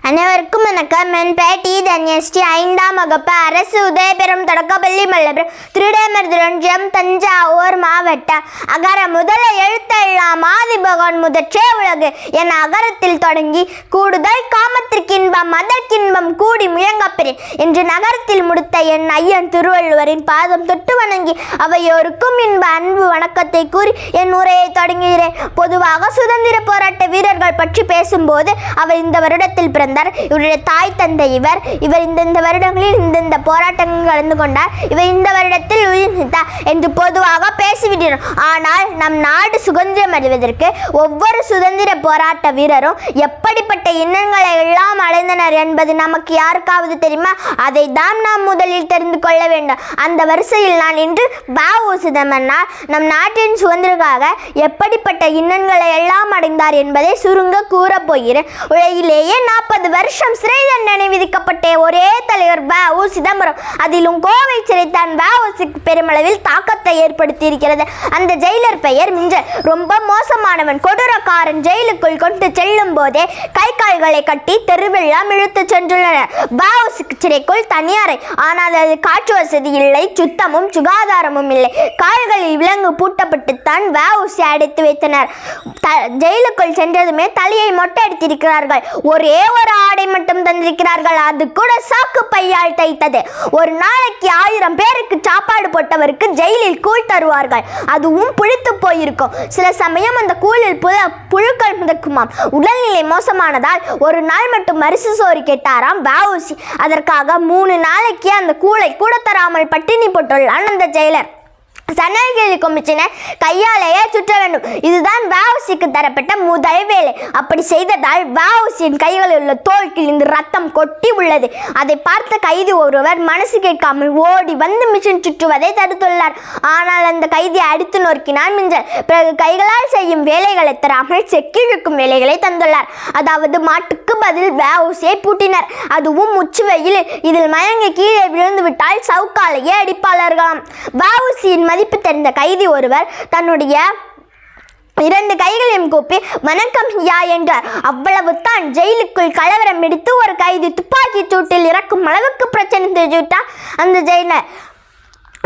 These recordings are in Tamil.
அனைவருக்கும் வணக்கம். என் பெயர் டி. தன்யஸ்ரீ. 5ஆம் வகுப்பு அரசு உதயபெறும் தொடக்கப்பள்ளி மல்லபுரம் திருடேமருதுரஞ்சியம் தஞ்சாவூர் மாவட்டம். அகர முதல எழுத்தெல்லாம் ஆதிபகவான் முதற்றே உலகு என அகரத்தில் தொடங்கி கூடுதல் காமத்திற்கின்பம் அதற்கின்பம் கூடி முயங்கப்பெறேன் என்று நகரத்தில் முடித்த என் ஐயன் திருவள்ளுவரின் பாதம் தொட்டு வணங்கி அவையோருக்கும் இன்ப அன்பு வணக்கத்தை கூறி என் உரையை தொடங்குகிறேன். பொதுவாக சுதந்திர போராட்ட வீரர்கள் பற்றி பேசும்போது அவர் இந்த வருடத்தில் பிறந்தார், இவருடைய தாய் தந்தை இவர் இந்த வருடங்களில் இந்த போராட்டங்கள் கலந்து கொண்டார், இவர் இந்த வருடத்தில் உயிர்த்தார் என்று பொதுவாக பேசிவிட்டோம். ஆனால் நம் நாடு சுதந்திரம் அடைவதற்கு ஒவ்வொரு சுதந்திர போராட்ட வீரரும் எப்படிப்பட்ட இன்னல்களை எல்லாம் அடைந்தனர் என்பது நமக்கு யாருக்காவது தெரியுமா? அதை தான் நாம் முதலில் தெரிந்து கொள்ள வேண்டும். அந்த வரிசையில் நான் இன்று வ.உ. சிதம்பரனார் நம் நாட்டின் சுதந்திரக்காக எப்படிப்பட்ட இன்னல்களை எல்லாம் அடைந்தார் என்பதை சுருங்க கூறப்போகிறேன். உலகிலேயே 40 வருஷம் சிறை தண்டனை விதிக்கப்பட்ட ஒரே தலைவர் வ.உ. சிதம்பரம். அதிலும் கோவை சிறைத்தான் வ.உ.க்கு பெருமளவில் தாக்கத்தை ஏற்படுத்தி இருக்கிறது. அந்த ஜெயிலர் பெயர் மிஞ்சல். ரொம்ப மோசமானவன், கொடூரக்காரன். ஜெயிலுக்குள் கொண்டு செல்லும் போதே கை கால்களை கட்டி தெருவெல்லாம் இழுத்து சென்றுள்ளனர். வ.உ. சிறைக்குள் தனியாரை, ஆனால் அது காற்று வசதி இல்லை, சுத்தமும் சுகாதாரமும் இல்லை. கால்களில் விலங்கு பூட்டப்பட்டுத்தான் வ.உ. அடைத்து வைத்தனர். ஜெயிலுக்குள் சென்றதுமே தலையை மொட்டை அடித்திருக்கிறார்கள். ஒரே ஒரு ஆடை மட்டும் தந்திருக்கிறார்கள், அது கூட சாக்கு பையால் தைத்தது. ஒரு நாளைக்கு 1000 பேருக்கு சாப்பாடு போட்டவருக்கு ஜெயிலில் கூழ் தருவார்கள், அதுவும் புளித்து போயிருக்கும். சில சமயம் அந்த கூழில் புழுக்கள் முதக்குமாம். உடல்நிலை மோசமானதால் ஒரு நாள் மட்டும் அரிசி சோறு கேட்டாராம் வ.உ. அதற்காக 3 நாளைக்கு அந்த கூழை கூட தராமல் பட்டினி போட்டுள்ளான் அந்த ஜெயிலர். சன்னல்களை கொம்பிச்சின கையாலேயே சுற்ற வேண்டும். இதுதான் வ.உ.க்கு தரப்பட்ட முதல் வேலை. அப்படி செய்ததால் வ.உ.ன் கைகளில் உள்ள தோல் கிழிந்து ரத்தம் கொட்டி உள்ளது. அதை பார்த்த கைதி ஒருவர் மனசு கேட்காமல் ஓடி வந்து மிஷின் சுற்றுவதை தடுத்துள்ளார். ஆனால் அந்த கைதியை அடித்து நொறுக்கினார் மிஞ்சல். பிறகு கைகளால் செய்யும் வேலைகளை தராமல் செக்கிழுக்கும் வேலைகளை தந்துள்ளார். அதாவது மாட்டுக்கு பதில் வ.உ.யை பூட்டினர், அதுவும் உச்சி வெயில். இதில் மயங்கி கீழே விழுந்து விட்டால் சவுக்காலையே அடிப்பாளர்களாம். வ.உ.ன் மதிப்பு தெரிந்த கைதி ஒருவர் தன்னுடைய 2 கைகளையும் கூப்பி வணக்கம் ஐயா என்றார். அவ்வளவு தான். ஜெயிலுக்குள் கலவரம் எடுத்து ஒரு கைதி துப்பாக்கி சூட்டில் இறக்கும் அளவுக்கு பிரச்சனை தெரிஞ்சுட்டான் அந்த ஜெயிலர்.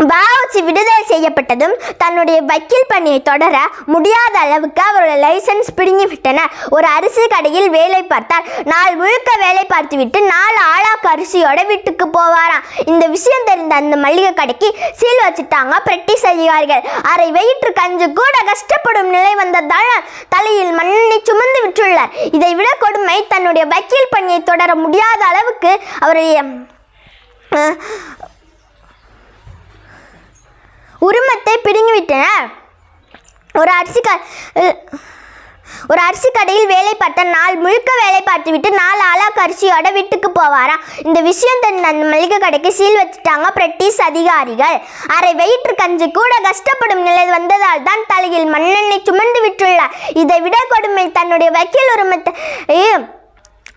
வ.உ. விடுதலை செய்யப்பட்டதும் தன்னுடைய வக்கீல் பணியை தொடர முடியாத அளவுக்கு அவருடைய லைசன்ஸ் பிடுங்கிவிட்டனர். ஒரு அரிசி கடையில் வேலை பார்த்தார். நாள் முழுக்க வேலை பார்த்துவிட்டு 4 ஆளாக்கு அரிசியோட வீட்டுக்கு போவாராம். இந்த விஷயம் தெரிந்த அந்த மளிகை கடைக்கு சீல் வச்சுட்டாங்க பிரிட்டிஷ் அதிகாரிகள். அரை வயிற்று கஞ்சு கூட கஷ்டப்படும் நிலை வந்ததால் தலையில் மண்ணை சுமந்து விட்டுள்ளார். இதை விட கொடுமை, தன்னுடைய வக்கீல் பணியை தொடர முடியாத அளவுக்கு அவருடைய உரிமத்தை பிடுங்கிவிட்டனர். ஒரு அரிசி கடையில் வேலை பார்த்த நாள் முழுக்க வேலை பார்த்துவிட்டு 4 ஆளாக்கு அரிசியோட வீட்டுக்கு போவாரா. இந்த விஷயம் தெரிந்த அந்த மளிகை கடைக்கு சீல் வச்சுட்டாங்க பிரிட்டிஷ் அதிகாரிகள். அரை வயிற்று கஞ்சி கூட கஷ்டப்படும் நிலை வந்ததால் தான் தலையில் மண்ணெண்ணெய் சுமந்து விட்டுள்ளார். இதை விட கொடுமை, தன்னுடைய வக்கீல் உரிமத்தை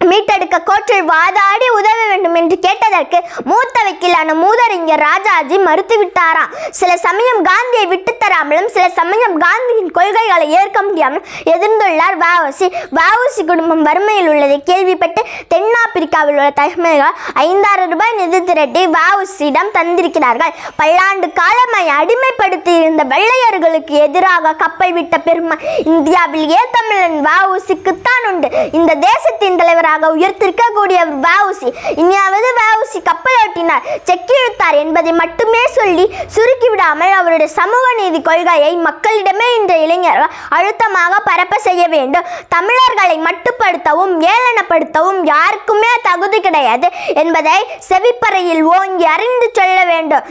மீட்டெடுக்க கோர்ட்டில் வாதாடி உதவ வேண்டும் என்று கேட்டதற்கு மூத்த வக்கீலான மூதறிஞர் ராஜாஜி மறுத்துவிட்டாராம். சில சமயம் காந்தியை விட்டுத்தராமலும் சில சமயம் காந்தியின் கொள்கைகளை ஏற்க முடியாமலும் எதிர்ந்துள்ளார் வ.உ. வ.உ. குடும்பம் வறுமையில் உள்ளதை கேள்விப்பட்டு தென்னாப்பிரிக்காவில் உள்ள தலைமைகள் 5000 ரூபாய் நிதி திரட்டி வ.உ.டம் தந்திருக்கிறார்கள். பல்லாண்டு காலமாய் அடிமைப்படுத்தி இருந்த வெள்ளையர்களுக்கு எதிராக கப்பல் விட்ட பெருமை இந்தியாவில் தமிழன் வ.உ.க்குத்தான் உண்டு. இந்த தேசத்தின் தலைவராக உயர்த்திருக்கக்கூடிய வ.உ. இனியாவது வ.உ. கப்பல் ஓட்டினார், செக்கிழுத்தார் என்பதை மட்டுமே சொல்லி சுருக்கிவிடாமல் அவருடைய சமூக நீதி கொள்கையை மக்களிடமே இந்த இளைஞர்கள் அழுத்தமாக பரப்ப செய்ய வேண்டும். தமிழர்களை மட்டுப்படுத்தவும் ஏளனப்படுத்தவும் யாருக்குமே தகுதி கிடையாது என்பதை செவிப்பறையில் ஓங்கி அறிந்து சொல்ல வேண்டும்.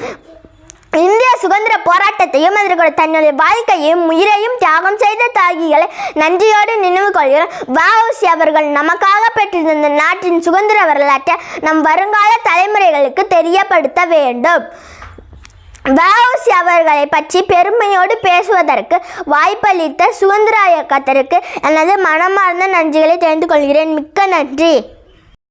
இந்திய சுதந்திர போராட்டத்தையும் அதற்கு தன்னுடைய வாழ்க்கையையும் உயிரையும் தியாகம் செய்த தியாகிகளை நன்றியோடு நினைவு கொள்கிறோம். வ.உ. அவர்கள் நமக்காக பெற்றிருந்த நாட்டின் சுதந்திர வரலாற்றை நம் வருங்கால தலைமுறைகளுக்கு தெரியப்படுத்த வேண்டும். வ.உ. அவர்களை பற்றி பெருமையோடு பேசுவதற்கு வாய்ப்பளித்த சுதந்திர இயக்கத்திற்கு எனது மனமார்ந்த நன்றிகளை தெரிந்து கொள்கிறேன். மிக்க நன்றி.